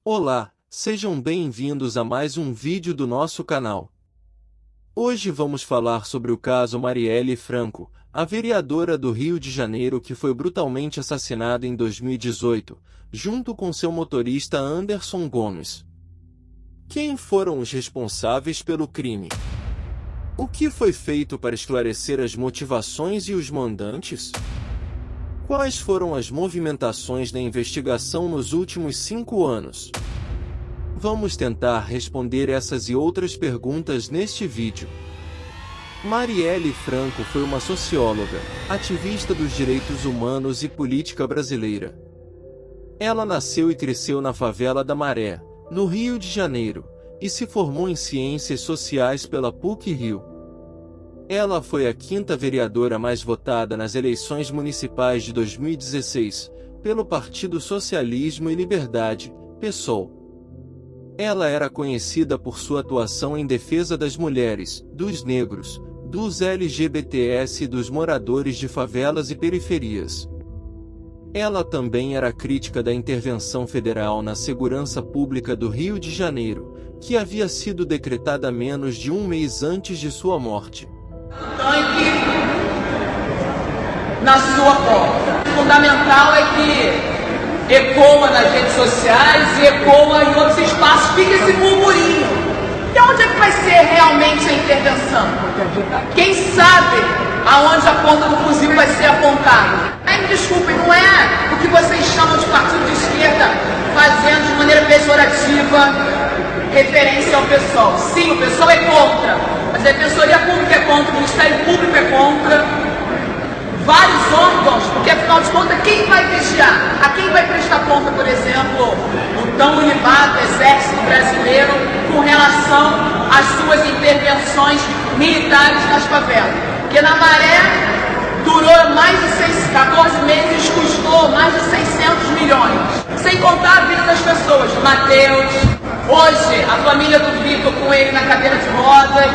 Olá, sejam bem-vindos a mais um vídeo do nosso canal. Hoje vamos falar sobre o caso Marielle Franco, a vereadora do Rio de Janeiro que foi brutalmente assassinada em 2018, junto com seu motorista Anderson Gomes. Quem foram os responsáveis pelo crime? O que foi feito para esclarecer as motivações e os mandantes? Quais foram as movimentações da investigação nos últimos 5 anos? Vamos tentar responder essas e outras perguntas neste vídeo. Marielle Franco foi uma socióloga, ativista dos direitos humanos e política brasileira. Ela nasceu e cresceu na favela da Maré, no Rio de Janeiro, e se formou em Ciências Sociais pela PUC-Rio. Ela foi a 5ª vereadora mais votada nas eleições municipais de 2016, pelo Partido Socialismo e Liberdade, PSOL. Ela era conhecida por sua atuação em defesa das mulheres, dos negros, dos LGBTs e dos moradores de favelas e periferias. Ela também era crítica da intervenção federal na segurança pública do Rio de Janeiro, que havia sido decretada menos de um mês antes de sua morte. Tanque na sua porta. O fundamental é que ecoa nas redes sociais e ecoa em outros espaços, fica esse murmurinho. E onde é que vai ser realmente a intervenção? Quem sabe aonde a ponta do fuzil vai ser apontada? Aí me desculpem, não é o que vocês chamam de partido de esquerda fazendo de maneira pejorativa referência ao PSOL. Sim, o PSOL é contra, mas a Defensoria Pública é contra, o Ministério Público é contra, vários órgãos, porque afinal de contas, quem vai vigiar? A quem vai prestar conta, por exemplo, o tão ilibado Exército Brasileiro com relação às suas intervenções militares nas favelas? Porque na Maré durou mais de 14 meses, custou mais de 600 milhões, sem contar a vida das pessoas, do Mateus, hoje a família do Vitor com ele na cadeira de rodas,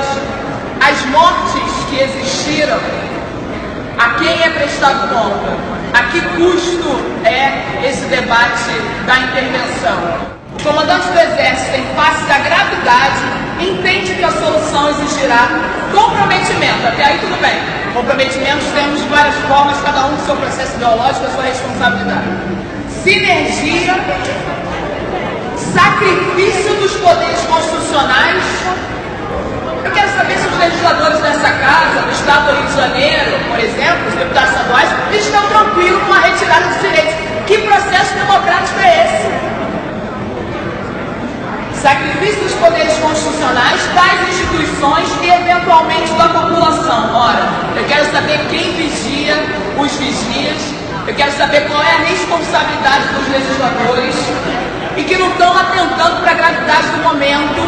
as mortes que existiram, a quem é prestado conta? A que custo é esse debate da intervenção? O comandante do Exército, em face da gravidade, entende que a solução exigirá comprometimento. Até aí tudo bem. Comprometimentos temos de várias formas, cada um com seu processo ideológico, a sua responsabilidade. Sinergia, sacrifício dos poderes constitucionais. Eu quero saber se os legisladores dessa casa, do Estado do Rio de Janeiro, por exemplo, os deputados estaduais, estão tranquilos com a retirada dos direitos. Que processo democrático é esse? Sacrifício dos poderes constitucionais, das instituições e, eventualmente, da população. Ora, eu quero saber quem vigia os vigias, eu quero saber qual é a responsabilidade dos legisladores e que não estão atentando para a gravidade do momento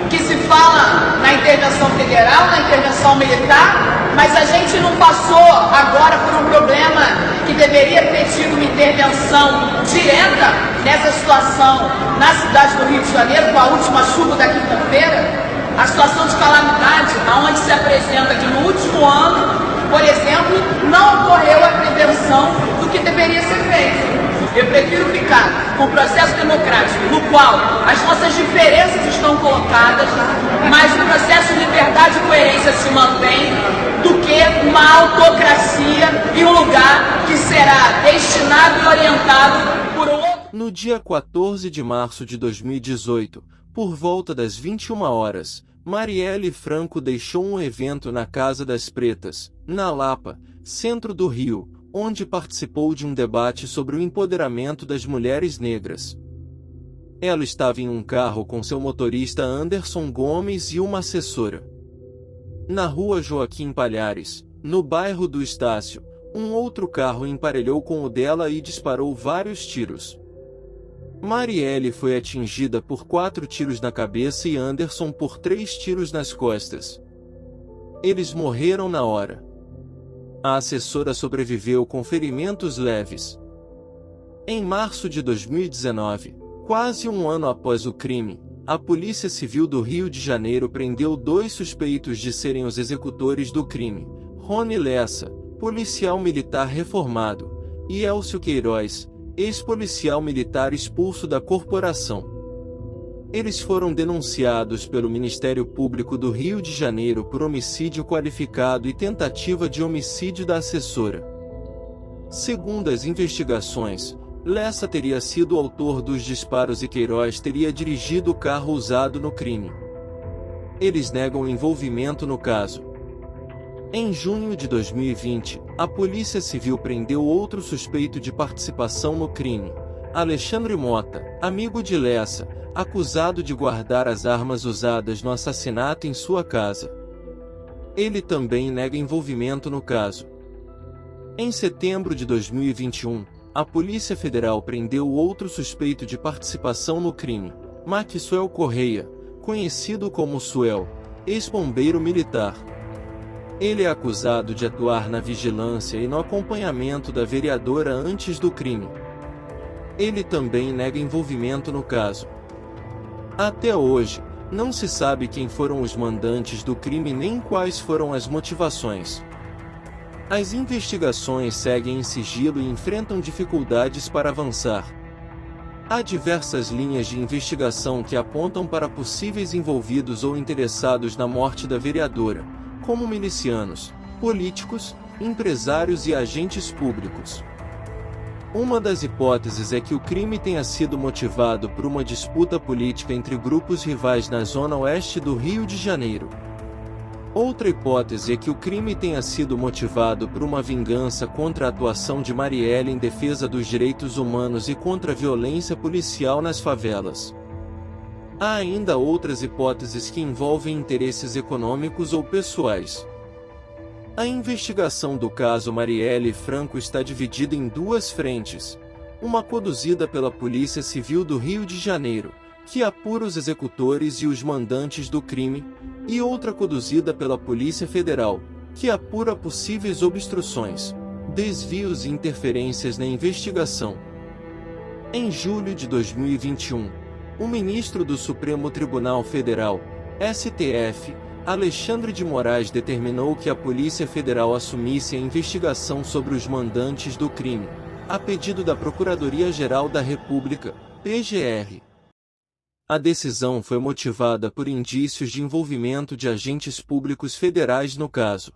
que se fala na intervenção federal, na intervenção militar, mas a gente não passou agora por um problema que deveria ter tido uma intervenção direta nessa situação na cidade do Rio de Janeiro, com a última chuva da quinta-feira, a situação de calamidade, onde se apresenta que no último ano, por exemplo, não ocorreu a prevenção do que deveria ser feito. Eu prefiro ficar com o processo democrático, no qual as nossas diferenças estão colocadas, mas o processo de liberdade e coerência se mantém, do que uma autocracia em um lugar que será destinado e orientado por outro. No dia 14 de março de 2018, por volta das 21 horas, Marielle Franco deixou um evento na Casa das Pretas, na Lapa, centro do Rio, onde participou de um debate sobre o empoderamento das mulheres negras. Ela estava em um carro com seu motorista Anderson Gomes e uma assessora. Na rua Joaquim Palhares, no bairro do Estácio, um outro carro emparelhou com o dela e disparou vários tiros. Marielle foi atingida por 4 tiros na cabeça e Anderson por 3 tiros nas costas. Eles morreram na hora. A assessora sobreviveu com ferimentos leves. Em março de 2019, quase um ano após o crime, a Polícia Civil do Rio de Janeiro prendeu 2 suspeitos de serem os executores do crime: Rony Lessa, policial militar reformado, e Elcio Queiroz, ex-policial militar expulso da corporação. Eles foram denunciados pelo Ministério Público do Rio de Janeiro por homicídio qualificado e tentativa de homicídio da assessora. Segundo as investigações, Lessa teria sido o autor dos disparos e Queiroz teria dirigido o carro usado no crime. Eles negam envolvimento no caso. Em junho de 2020, a Polícia Civil prendeu outro suspeito de participação no crime, Alexandre Mota, amigo de Lessa, acusado de guardar as armas usadas no assassinato em sua casa. Ele também nega envolvimento no caso. Em setembro de 2021, a Polícia Federal prendeu outro suspeito de participação no crime, Maxwell Correia, conhecido como Suel, ex-bombeiro militar. Ele é acusado de atuar na vigilância e no acompanhamento da vereadora antes do crime. Ele também nega envolvimento no caso. Até hoje, não se sabe quem foram os mandantes do crime nem quais foram as motivações. As investigações seguem em sigilo e enfrentam dificuldades para avançar. Há diversas linhas de investigação que apontam para possíveis envolvidos ou interessados na morte da vereadora, como milicianos, políticos, empresários e agentes públicos. Uma das hipóteses é que o crime tenha sido motivado por uma disputa política entre grupos rivais na zona oeste do Rio de Janeiro. Outra hipótese é que o crime tenha sido motivado por uma vingança contra a atuação de Marielle em defesa dos direitos humanos e contra a violência policial nas favelas. Há ainda outras hipóteses que envolvem interesses econômicos ou pessoais. A investigação do caso Marielle Franco está dividida em duas frentes, uma conduzida pela Polícia Civil do Rio de Janeiro, que apura os executores e os mandantes do crime, e outra conduzida pela Polícia Federal, que apura possíveis obstruções, desvios e interferências na investigação. Em julho de 2021, o ministro do Supremo Tribunal Federal, STF, Alexandre de Moraes determinou que a Polícia Federal assumisse a investigação sobre os mandantes do crime, a pedido da Procuradoria-Geral da República, PGR. A decisão foi motivada por indícios de envolvimento de agentes públicos federais no caso.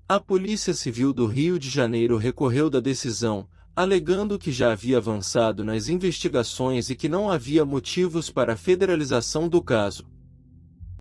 A Polícia Civil do Rio de Janeiro recorreu da decisão, alegando que já havia avançado nas investigações e que não havia motivos para a federalização do caso.